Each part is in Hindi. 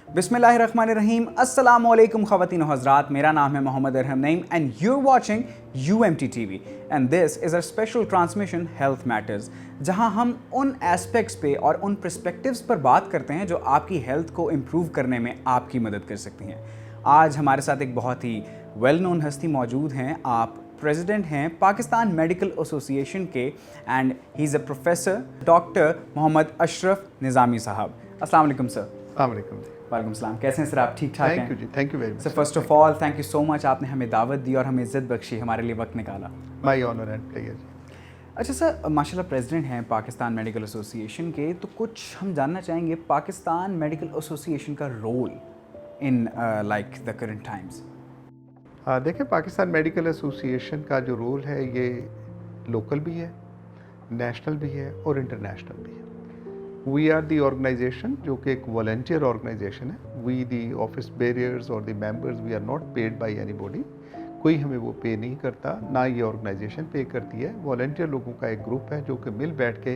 बिस्मिल्लाहिर्रहमानिर्रहीम। अस्सलामु अलैकुम ख़वातीन व हज़रात, मेरा नाम है Mohammad Arham Naeem and you're watching UMT TV and this is a special transmission Health Matters, जहां हम उन एस्पेक्ट्स पे और उन पर्सपेक्टिव्स पर बात करते हैं जो आपकी हेल्थ को इम्प्रूव करने में आपकी मदद कर सकती हैं। आज हमारे साथ एक बहुत ही वेल नोन हस्ती मौजूद हैं। आप प्रेसिडेंट हैं पाकिस्तान मेडिकल एसोसिएशन के and he is a professor doctor Mohammad Ashraf Nizami sahab. अस्सलाम वालेकुम सर। वालेकुम सलाम। कैसे हैं सर आप? ठीक ठाक हैं? Thank you ji, thank you very much sir. First of all thank you so much, आपने हमें दावत दी और हमें इज़्ज़त बख्शी, हमारे लिए वक्त निकाला। माय ऑनर एंड प्लेजर जी। अच्छा सर, माशाल्लाह प्रेसिडेंट हैं पाकिस्तान मेडिकल एसोसिएशन के, तो कुछ हम जानना चाहेंगे पाकिस्तान मेडिकल एसोसिएशन का role in like the current times. देखिए, पाकिस्तान मेडिकल एसोसिएशन का जो रोल है ये लोकल भी है, नेशनल भी है और इंटरनेशनल भी है। वी आर दी ऑर्गेनाइजेशन जो कि एक वॉलंटियर ऑर्गेनाइजेशन है। वी दी ऑफिस बेरियर्स और the members, we are not paid by anybody. कोई हमें वो पे नहीं करता, ना ये ऑर्गेनाइजेशन पे करती है। वॉलंटियर लोगों का एक ग्रुप है जो कि मिल बैठ के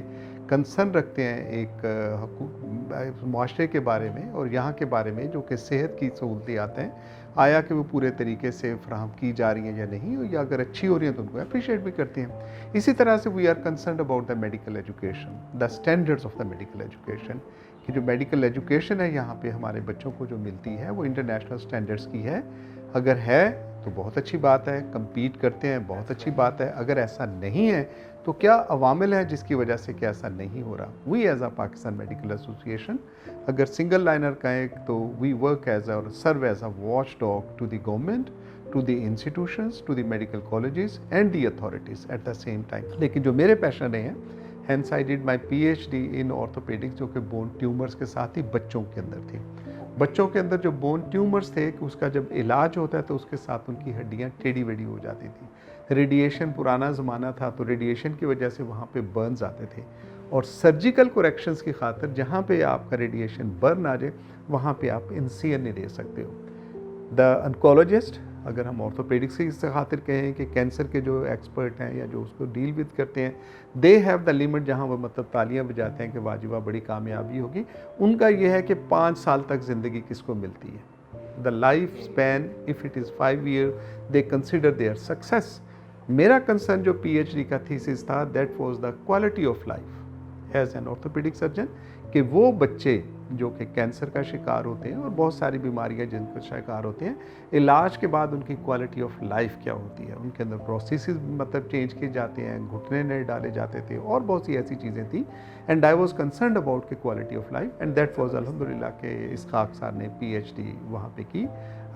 कंसर्न रखते हैं एक माशरे के बारे में और यहाँ के बारे में, जो कि सेहत की सहूलतियात हैं, आया कि वो पूरे तरीके से फ्राहम की जा रही हैं या नहीं, या अगर अच्छी हो रही हैं तो उनको अप्रिशिएट भी करते हैं। इसी तरह से we are concern about the medical education, the standards of the medical education, कि जो मेडिकल एजुकेशन है यहाँ पे हमारे बच्चों को जो मिलती है वो इंटरनेशनल स्टैंडर्ड्स की है। अगर है तो बहुत अच्छी बात है, compete करते हैं, बहुत अच्छी बात है। अगर ऐसा नहीं है तो क्या अवामिल है जिसकी वजह से कि ऐसा नहीं हो रहा। We as a Pakistan medical association, अगर सिंगल लाइनर कहें तो वी वर्क एज और serve as a watch dog to the government, to the institutions, to the medical colleges and the authorities at the same time. लेकिन जो मेरे पैशन रहे हैं, hence I did my PhD in orthopaedics, जो कि बोन ट्यूमर्स के साथ ही बच्चों के अंदर थी। बच्चों के अंदर जो बोन ट्यूमर्स थे कि उसका जब इलाज होता है तो उसके साथ उनकी हड्डियाँ टेढ़ी बेढ़ी हो जाती थी। रेडिएशन, पुराना ज़माना था तो रेडिएशन की वजह से वहाँ पे बर्न्स आते थे, और सर्जिकल करेक्शंस की खातिर जहाँ पे आपका रेडिएशन बर्न आ जाए वहाँ पे आप इंसिजन नहीं दे सकते हो। द ऑन्कोलॉजिस्ट, अगर हम ऑर्थोपेडिक्स की इस खातिर कहें कि कैंसर के जो एक्सपर्ट हैं या जो उसको डील विद करते हैं, दे हैव द लिमिट, जहाँ वो मतलब तालियां बजाते हैं कि वाजिबा बड़ी कामयाबी होगी। उनका ये है कि 5 साल तक ज़िंदगी किसको मिलती है। The life span if it is 5 year they consider their success. मेरा कंसर्न जो PhD का थीसिस था, that was the quality of life as an orthopaedic surgeon, कि वो बच्चे जो कि कैंसर का शिकार होते हैं और बहुत सारी बीमारियां जिनका शिकार होते हैं, इलाज के बाद उनकी क्वालिटी ऑफ लाइफ क्या होती है। उनके अंदर प्रोसेसेस मतलब चेंज किए जाते हैं, घुटने नए डाले जाते थे और बहुत सी ऐसी चीज़ें थी। And I was concerned about के quality of life, and that was अल्हम्दुलिल्लाह के इसहाक सर ने PhD वहाँ पे की।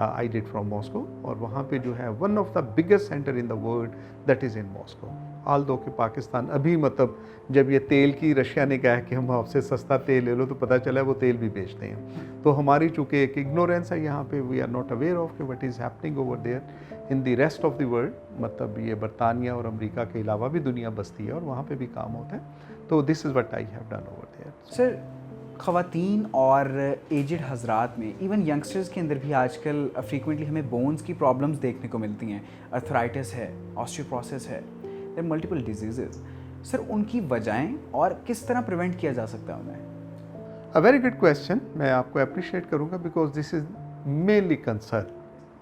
आई डिड फ्रॉम मॉस्को, और वहाँ पे जो है one of the biggest centre in the world that is in Moscow. Although कि पाकिस्तान अभी मतलब जब ये तेल की रशिया ने कहा कि हम आपसे सस्ता तेल ले लो, तो पता चला वो तेल भी बेचते हैं। तो हमारी चूँकि एक इग्नोरेंस है यहाँ पे, we are not aware of कि what is happening over there in the rest of the world. मतलब ये बरतानिया और अमेरिका के अलावा भी दुनिया बसती है और वहाँ पे भी काम होता है। तो this is what I have done over there. Sir, ख़वातीन और एजड हजरात में, इवन यंगस्टर्स के अंदर भी आजकल फ्रीक्वेंटली हमें बोन्स की प्रॉब्लम्स देखने को मिलती हैं। अर्थराइटिस है, ऑस्टियोपोरोसिस है, देयर मल्टीपल डिजीज़ेस। सर, उनकी वजहें और किस तरह प्रिवेंट किया जा सकता है उन्हें? A very good question. मैं आपको अप्रिशिएट करूँगा because this is mainly concern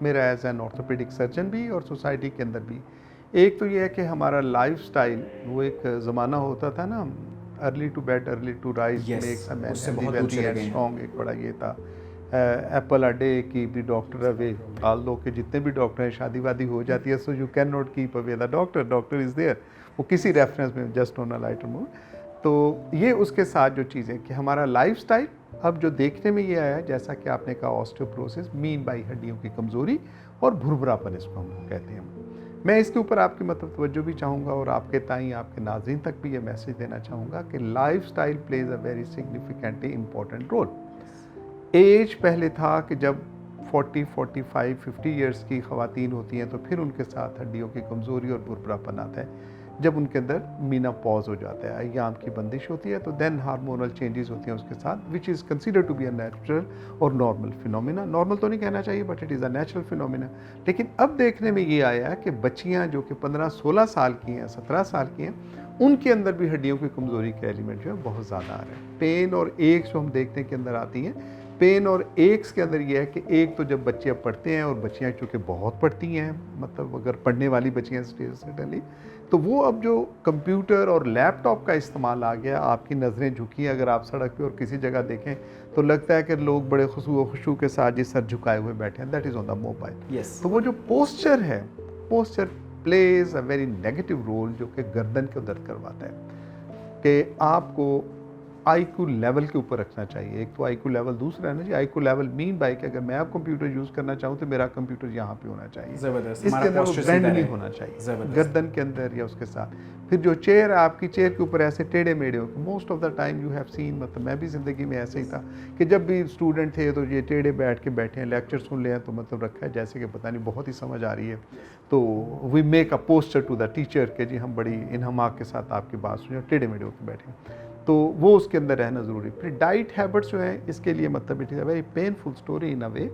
मेरा एज एन ऑर्थोपेडिक सर्जन भी और सोसाइटी के अंदर भी। एक तो ये है कि हमारा लाइफ स्टाइल, वो एक ज़माना होता था ना, early to bed early to rise, उससे बहुत दूर चले गए स्ट्रॉन्ग, एक बड़ा ये था। एप्पल अ डे की भी डॉक्टर अवे, आल दो के जितने भी डॉक्टर हैं शादी वादी हो जाती है, so you can not keep away the doctor, doctor is there, वो किसी रेफरेंस में just on a lighter mood. तो ये उसके साथ जो चीज़ें कि हमारा लाइफ स्टाइल अब जो देखने में ये आया, जैसा कि आपने कहा ऑस्टियोपोरोसिस, मीन बाई हड्डियों की कमज़ोरी और भुरभुरापन, इसको हम कहते हैं। मैं इसके ऊपर आपकी मतलब तवज्जो भी चाहूँगा और आपके ताईं आपके नाज़रीन तक भी ये मैसेज देना चाहूँगा कि life style plays a very significantly important role. As पहले था कि जब 40, 45, 50 ईयर्स की ख़वातीन होती हैं तो फिर उनके साथ हड्डियों की कमज़ोरी और भुरभुरापन आता है। जब उनके अंदर मीनापॉज हो जाता है, अय्याम की बंदिश होती है, तो देन हार्मोनल चेंजेस होती हैं उसके साथ, which is consider to be a natural और नॉर्मल फिनोमिना। नॉर्मल तो नहीं कहना चाहिए, but it is a natural phenomena. लेकिन अब देखने में ये आया है कि बच्चियाँ जो कि 15-16 साल की हैं, 17 साल की हैं, उनके अंदर भी हड्डियों की कमज़ोरी के एलिमेंट जो है बहुत ज़्यादा आ रहे हैं। पेन और एक जो हम देखने के अंदर आती हैं, पेन और एक्स के अंदर ये है कि एक तो जब बच्चे अब पढ़ते हैं और बच्चियाँ चूँकि बहुत पढ़ती हैं, मतलब अगर पढ़ने वाली बच्चियाँ सर्टेनली, तो वो अब जो कंप्यूटर और लैपटॉप का इस्तेमाल आ गया, आपकी नज़रें झुकी, अगर आप सड़क पे और किसी जगह देखें तो लगता है कि लोग बड़े खुशू के साथ जिस सर झुकाए हुए बैठे हैं, that is on the mobile. Yes. तो वो जो पोस्चर है, posture plays a very negative role, जो कि गर्दन को दर्द करवाता है, कि आपको आईक्यू लेवल के ऊपर रखना चाहिए। एक तो आईक्यू लेवल, दूसरा है ना जी आईक्यू लेवल मीन बाय कि अगर मैं अब कंप्यूटर यूज़ करना चाहूँ तो मेरा कंप्यूटर यहाँ पे होना चाहिए, ज़बरदस्त, इसके हमारा अंदर वो posture बेंड सीधा नहीं रहे। होना चाहिए ज़बरदस्त। गर्दन के अंदर या उसके साथ। फिर जो चेयर है आपकी, चेयर के ऊपर ऐसे टेढ़े मेढ़े हो, most of the time you have seen, मतलब मैं भी ज़िंदगी में ऐसे ही था कि जब भी स्टूडेंट थे तो ये टेढ़े बैठ के बैठे हैं, लेक्चर सुन ले हैं तो मतलब रखा है जैसे कि पता नहीं बहुत ही समझ आ रही है, तो we make a posture to the teacher के जी हम बड़ी इन्हमाक के साथ आपकी बात सुने, टेढ़े मेढ़े होकर बैठे हैं, तो वो उसके अंदर रहना ज़रूरी। फिर डाइट हैबिट्स जो हैं इसके लिए, मतलब it is a very painful story in a way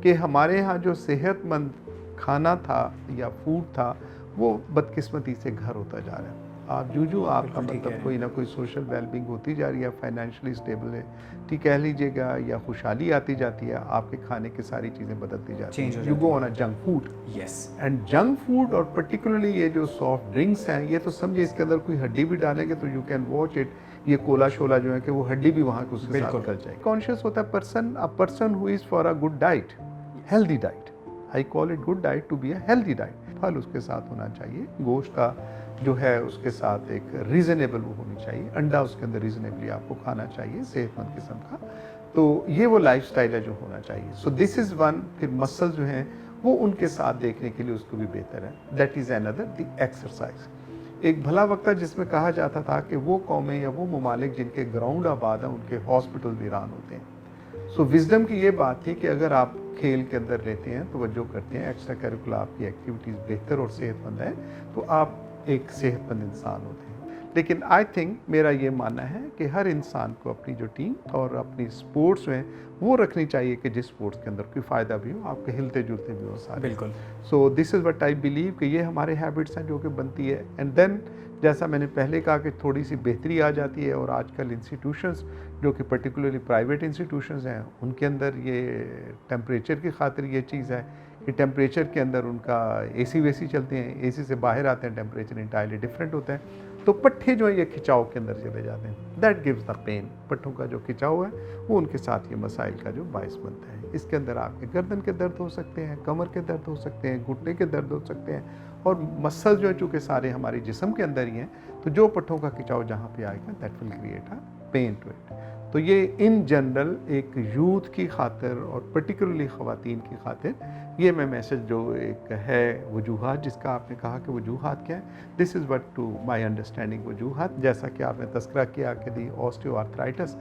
कि हमारे यहाँ जो सेहतमंद खाना था या फूड था वो बदकिस्मती से घर होता जा रहा है। आप जो आपका बिल्कुल ठीक मतलब है। कोई ना कोई सोशल वेलबींग होती जा रही है, फाइनेंशियली स्टेबल है, ठीक कह लीजिएगा, या खुशहाली आती जाती है, आपके खाने की सारी चीज़ें बदलती जाती Change हो हैं, यू जाती go on a junk food. Yes. And junk food और पर्टिकुलरली ये जो सॉफ्ट ड्रिंक्स हैं, ये तो समझिए इसके अंदर कोई हड्डी भी डालेंगे तो यू कैन वॉच इट, ये कोला शोला जो है कि वो हड्डी भी वहाँ के उसके साथ बिल्कुल। निकल जाएगी। कॉन्शियस होता है person, a person who is for a good diet, healthy diet, I call it good diet to be a healthy diet. फल उसके साथ होना चाहिए, गोश्त का जो है उसके साथ एक रीज़नेबल वो होनी चाहिए, अंडा उसके अंदर रीज़नेबली आपको खाना चाहिए, सेहतमंद किस्म का। तो ये वो लाइफस्टाइल है जो होना चाहिए। So this is one. फिर मसल जो हैं वो उनके साथ देखने के लिए उसको भी बेहतर है, that is another the exercise. एक भला वक्त था जिसमें कहा जाता था कि वो कौमें या वो ममालिक जिनके ग्राउंड आबाद हैं उनके हॉस्पिटल वीरान होते हैं। सो विजडम की ये बात थी कि अगर आप खेल के अंदर लेते हैं, तवज्जो करते हैं, एक्स्ट्रा करिकुलर आपकी एक्टिविटीज़ बेहतर और सेहतमंद है, तो आप एक सेहतमंद इंसान होते हैं। लेकिन आई थिंक मेरा ये मानना है कि हर इंसान को अपनी जो टीम और अपनी स्पोर्ट्स हैं वो रखनी चाहिए कि जिस स्पोर्ट्स के अंदर कोई फ़ायदा भी हो, आपके हिलते जुलते भी हो सारे। बिल्कुल। So this is what I believe कि ये हमारे हैबिट्स हैं जो कि बनती है। एंड देन जैसा मैंने पहले कहा कि थोड़ी सी बेहतरी आ जाती है, और आजकल इंस्टीट्यूशंस जो कि पर्टिकुलरली प्राइवेट इंस्टीट्यूशंस हैं उनके अंदर ये टेम्परेचर की खातिर ये चीज़ है कि टेम्परेचर के अंदर उनका एसी वेसी चलते हैं, एसी से बाहर आते हैं टेम्परेचर इंटायरली डिफरेंट होता है, तो पट्ठे जो है ये खिंचाव के अंदर चले जाते हैं, दैट गिव्स द पेन। पट्ठों का जो खिंचाव है वो उनके साथ ये मसाइल का जो बायस बनता है। इसके अंदर आपके गर्दन के दर्द हो सकते हैं, कमर के दर्द हो सकते हैं, घुटने के दर्द हो सकते हैं, और मसल जो है चूँकि सारे हमारे जिस्म के अंदर ही हैं, तो जो पट्ठों का खिंचाव जहाँ पे आएगा that will create a pain to it. तो ये इन जनरल एक यूथ की खातिर और पर्टिकुलरली ख़वातीन की खातिर ये मैं मैसेज जो एक है वजूहात, जिसका आपने कहा कि वजूहात क्या है, this is what to my understanding वजूहात, जैसा कि आपने तस्करा किया कि दी ऑस्टियोआर्थराइटिस,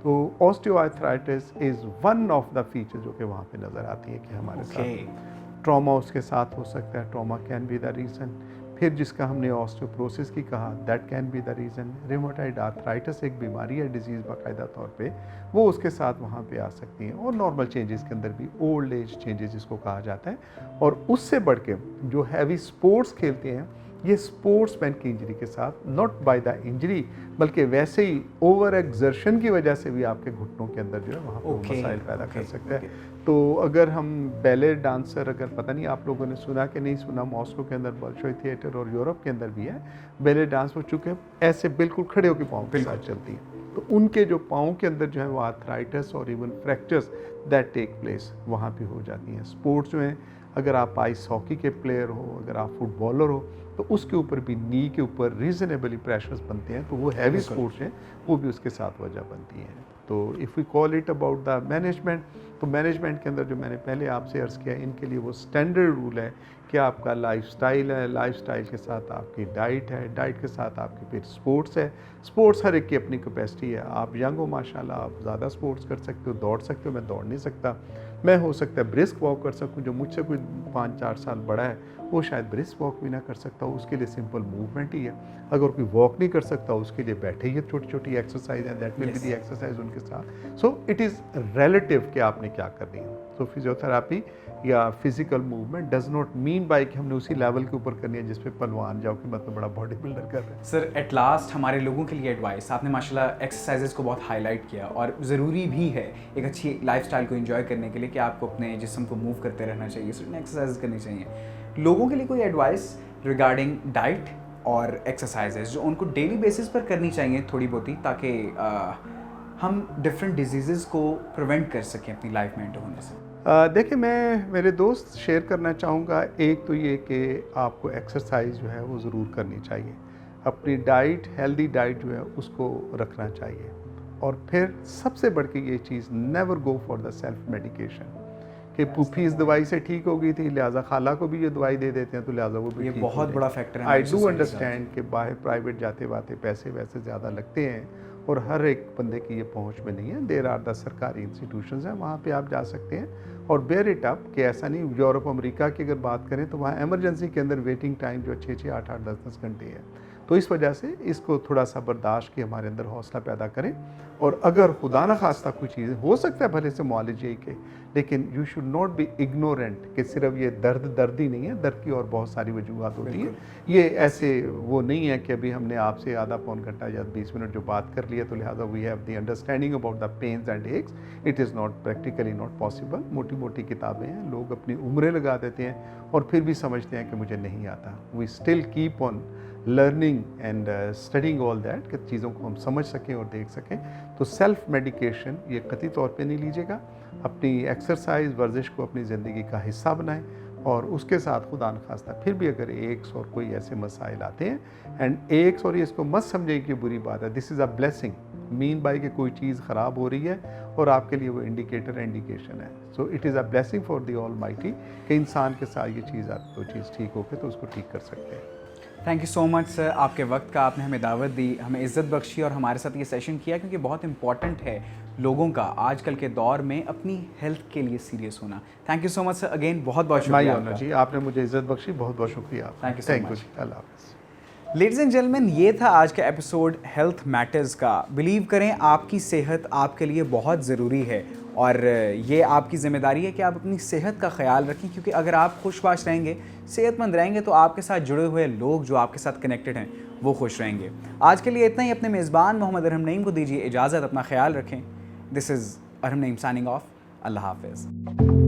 तो osteoarthritis is one of the feature जो कि वहाँ पे नज़र आती है कि हमारे साथ ट्रॉमा उसके साथ हो सकता है, trauma can be the reason. फिर जिसका हमने ऑस्टियोप्रोसिस की कहा, that can be the reason. Rheumatoid arthritis एक बीमारी है, डिजीज़ बाकायदा तौर पे, वो उसके साथ वहाँ पे आ सकती हैं। और नॉर्मल चेंजेस के अंदर भी ओल्ड एज चेंजेस जिसको कहा जाता है, और उससे बढ़ के जो हैवी स्पोर्ट्स खेलते हैं, ये स्पोर्ट्समैन की इंजरी के साथ, नॉट बाय द इंजरी, बल्कि वैसे ही ओवर एक्सर्शन की वजह से भी आपके घुटनों के अंदर जो है वहाँ पर मसाइल पैदा कर सकता है। तो अगर हम बैले डांसर, अगर पता नहीं आप लोगों ने सुना कि नहीं सुना, मॉस्को के अंदर बॉल्शोई थिएटर और यूरोप के अंदर भी है बैले डांस, हो चुके ऐसे बिल्कुल खड़े होकर पाँव के साथ चलती है, तो उनके जो पाँव के अंदर जो है वो आर्थराइटिस और even fractures that take place वहाँ पे हो जाती हैं। स्पोर्ट्स जो हैं, अगर आप आइस हॉकी के प्लेयर हो, अगर आप फुटबॉलर हो, तो उसके ऊपर भी नी के ऊपर रीजनेबली प्रेशर्स बनते हैं, तो वो हैवी स्पोर्ट्स हैं वो भी उसके साथ वजह बनती हैं। तो if we call it about the management, तो मैनेजमेंट के अंदर जो मैंने पहले आपसे अर्ज़ किया, इनके लिए वो स्टैंडर्ड रूल है कि आपका लाइफस्टाइल है, लाइफस्टाइल के साथ आपकी डाइट है, डाइट के साथ आपकी फिर स्पोर्ट्स है। स्पोर्ट्स हर एक की अपनी कैपेसिटी है। आप यंग हो माशाल्लाह, आप ज़्यादा स्पोर्ट्स कर सकते हो, दौड़ सकते हो, मैं दौड़ नहीं सकता। मैं हो सकता है ब्रिस्क वॉक कर सकूं, जो मुझसे कोई 5-4 साल बड़ा है वो शायद ब्रिस्क वॉक भी ना कर सकता हो, उसके लिए सिंपल मूवमेंट ही है। अगर कोई वॉक नहीं कर सकता उसके लिए बैठे ही छोटी छोटी एक्सरसाइज है, that will be the exercise उनके साथ। सो इट इज़ रिलेटिव कि आपने हमें क्या करनी है। तो फिजियोथेरापी या physical movement does not mean by कि हमने उसी लेवल के ऊपर करनी है जिस पे पहलवान जाओ कि मतलब बड़ा बॉडी बिल्डर कर रहे हैं। सर एट लास्ट हमारे लोगों के लिए एडवाइस, आपने माशाल्लाह एक्सरसाइजेज को बहुत हाईलाइट किया और ज़रूरी भी है एक अच्छी लाइफस्टाइल को एंजॉय करने के लिए कि आपको अपने जिस्म को मूव करते रहना चाहिए, सर्टेन एक्सरसाइज करनी चाहिए। लोगों के लिए कोई एडवाइस रिगार्डिंग डाइट और एक्सरसाइजेज जो उनको डेली बेसिस पर करनी चाहिए थोड़ी बहुत ही, ताकि हम डिफरेंट डिजीज़ को प्रिवेंट कर सकें अपनी लाइफ में एंटर होने से? देखिए, मैं मेरे दोस्त शेयर करना चाहूँगा, एक तो ये कि आपको एक्सरसाइज जो है वो ज़रूर करनी चाहिए, अपनी डाइट हेल्दी डाइट जो है उसको रखना चाहिए, और फिर सबसे बढ़ के ये चीज़ never go for the self medication कि फूफी इस दवाई से ठीक हो गई थी लिहाजा खाला को भी ये दवाई दे देते हैं तो लिहाजा वो भी ये ठीक बहुत बड़ा फैक्टर है। आई डू अंडरस्टैंड कि बाहर प्राइवेट जाते बाते पैसे वैसे ज़्यादा लगते हैं और हर एक बंदे की ये पहुंच में नहीं है। देर आर द सरकारी इंस्टीट्यूशंस हैं, वहाँ पे आप जा सकते हैं और बेयर इट अप कि ऐसा नहीं। यूरोप अमेरिका की अगर बात करें तो वहाँ एमरजेंसी के अंदर वेटिंग टाइम जो 6-6, 8-8, 10-10 घंटे है। तो इस वजह से इसको थोड़ा सा बर्दाश्त के हमारे अंदर हौसला पैदा करें, और अगर खुदा न खास्ता कोई चीज़ हो सकता है भले से मुआलिज यही के, लेकिन you should not be ignorant कि सिर्फ ये दर्द ही नहीं है, दर्द की और बहुत सारी वजूहत होती हैं। ये ऐसे वो नहीं है कि अभी हमने आपसे आधा पौन घंटा या 20 मिनट जो बात कर लिया तो लिहाजा we have the understanding about the pains and aches. It is not practically not possible. मोटी मोटी किताबें हैं, लोग अपनी उम्रें लगा देते हैं और फिर भी समझते हैं कि मुझे नहीं आता। We still keep on learning and studying all that कि चीज़ों को हम समझ सकें और देख सकें। तो सेल्फ मेडिकेशन ये कतई तौर पे नहीं लीजिएगा। अपनी एक्सरसाइज वर्जिश को अपनी ज़िंदगी का हिस्सा बनाएं, और उसके साथ खुदा न खास्ता फिर भी अगर एक्स और कोई ऐसे मसाइल आते हैं, एंड एक्स और ये इसको मत समझें कि बुरी बात है, this is a blessing. Mean by कि कोई चीज़ ख़राब हो रही है और आपके लिए वो इंडिकेशन है। So it is a blessing for the all mighty कि इंसान के साथ ये चीज़ आप कोई चीज़ ठीक होकर तो उसको ठीक कर सकते हैं। Thank you so much sir, आपके वक्त का आपने हमें दावत दी, हमें इज़्ज़त बख्शी और हमारे साथ ये सेशन किया, क्योंकि बहुत इंपॉर्टेंट है लोगों का आजकल के दौर में अपनी हेल्थ के लिए सीरियस होना। Thank you so much sir, again बहुत बहुत शुक्रिया आपका। जी, आपने मुझे इज़्ज़त बख्शी, बहुत बहुत शुक्रिया। Thank you so much. अल्लाह हाफ़िज़। लेडीज़ एंड जेंटलमैन, ये था आज का एपिसोड हेल्थ मैटर्स का। बिलीव करें, आपकी सेहत आपके लिए बहुत ज़रूरी है और ये आपकी ज़िम्मेदारी है कि आप अपनी सेहत का ख्याल रखें, क्योंकि अगर आप खुशबाश रहेंगे, सेहतमंद रहेंगे, तो आपके साथ जुड़े हुए लोग जो आपके साथ कनेक्टेड हैं वो खुश रहेंगे। आज के लिए इतना ही। अपने मेज़बान मोहम्मद अरहम नईम को दीजिए इजाज़त, अपना ख्याल रखें। This is Arham Naeem signing off. अल्लाह हाफ़िज़।